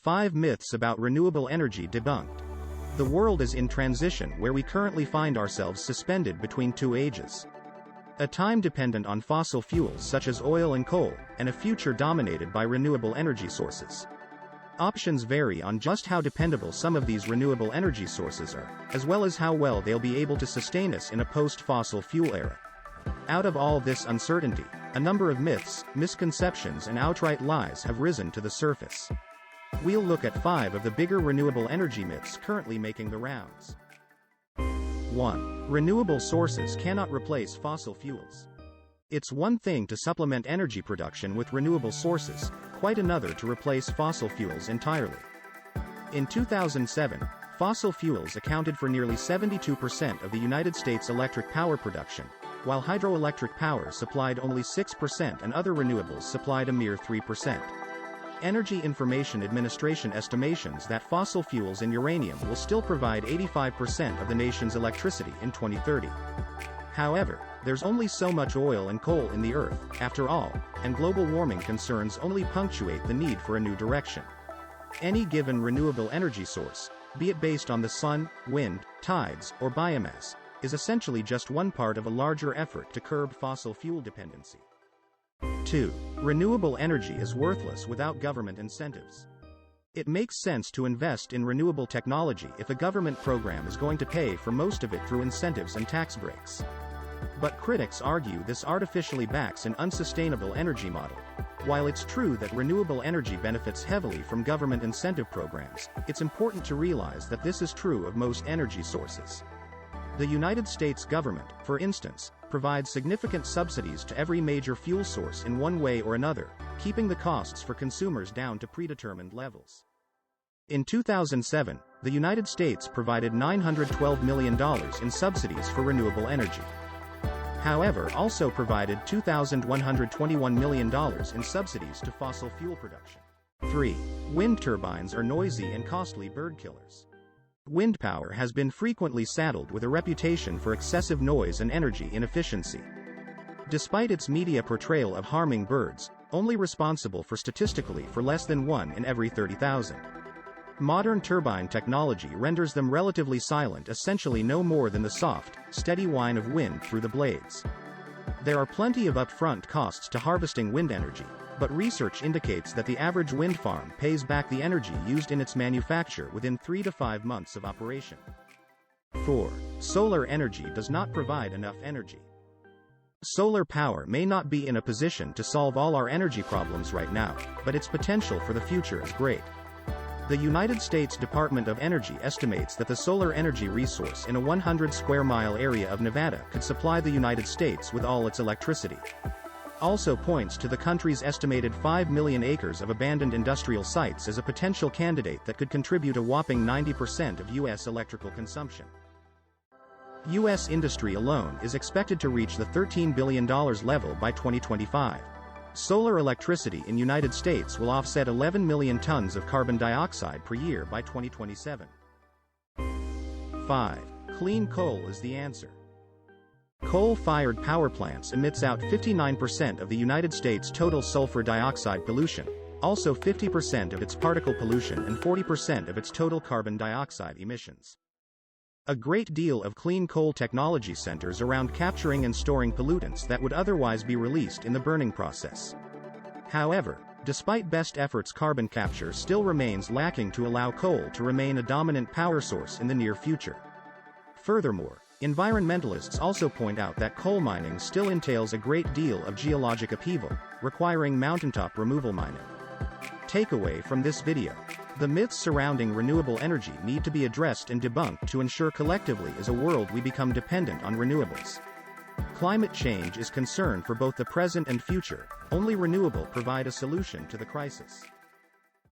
5 Myths about renewable energy debunked. The world is in transition where we currently find ourselves suspended between two ages. A time dependent on fossil fuels such as oil and coal, and a future dominated by renewable energy sources. Options vary on just how dependable some of these renewable energy sources are, as well as how well they'll be able to sustain us in a post-fossil fuel era. Out of all this uncertainty, a number of myths, misconceptions and outright lies have risen to the surface. We'll look at 5 of the bigger renewable energy myths currently making the rounds. 1. Renewable sources cannot replace fossil fuels. It's one thing to supplement energy production with renewable sources, quite another to replace fossil fuels entirely. In 2007, fossil fuels accounted for nearly 72% of the United States electric power production, while hydroelectric power supplied only 6% and other renewables supplied a mere 3%. Energy Information Administration estimations that fossil fuels and uranium will still provide 85% of the nation's electricity in 2030. However, there's only so much oil and coal in the earth, after all, and global warming concerns only punctuate the need for a new direction. Any given renewable energy source, be it based on the sun, wind, tides, or biomass, is essentially just one part of a larger effort to curb fossil fuel dependency. 2. Renewable energy is worthless without government incentives. It makes sense to invest in renewable technology if a government program is going to pay for most of it through incentives and tax breaks. But critics argue this artificially backs an unsustainable energy model. While it's true that renewable energy benefits heavily from government incentive programs, it's important to realize that this is true of most energy sources. The United States government, for instance, provides significant subsidies to every major fuel source in one way or another, keeping the costs for consumers down to predetermined levels. In 2007, the United States provided $912 million in subsidies for renewable energy. However, also provided $2,121 million in subsidies to fossil fuel production. 3. Wind turbines are noisy and costly bird killers. Wind power has been frequently saddled with a reputation for excessive noise and energy inefficiency. Despite its media portrayal of harming birds, only responsible statistically for less than 1 in every 30,000. Modern turbine technology renders them relatively silent, essentially no more than the soft, steady whine of wind through the blades. There are plenty of upfront costs to harvesting wind energy, but research indicates that the average wind farm pays back the energy used in its manufacture within 3 to 5 months of operation. 4. Solar energy does not provide enough energy. Solar power may not be in a position to solve all our energy problems right now, but its potential for the future is great. The United States Department of Energy estimates that the solar energy resource in a 100 square mile area of Nevada could supply the United States with all its electricity. Also points to the country's estimated 5 million acres of abandoned industrial sites as a potential candidate that could contribute a whopping 90% of U.S. electrical consumption. U.S. industry alone is expected to reach the $13 billion level by 2025. Solar electricity in United States will offset 11 million tons of carbon dioxide per year by 2027. 5. Clean coal is the answer. Coal-fired power plants emits out 59% of the United States' total sulfur dioxide pollution, also 50% of its particle pollution and 40% of its total carbon dioxide emissions. A great deal of clean coal technology centers around capturing and storing pollutants that would otherwise be released in the burning process. However, despite best efforts, carbon capture still remains lacking to allow coal to remain a dominant power source in the near future. Furthermore, environmentalists also point out that coal mining still entails a great deal of geologic upheaval, requiring mountaintop removal mining. Takeaway from this video: the myths surrounding renewable energy need to be addressed and debunked to ensure collectively as a world we become dependent on renewables. Climate change is concern for both the present and future. Only renewable provide a solution to the crisis.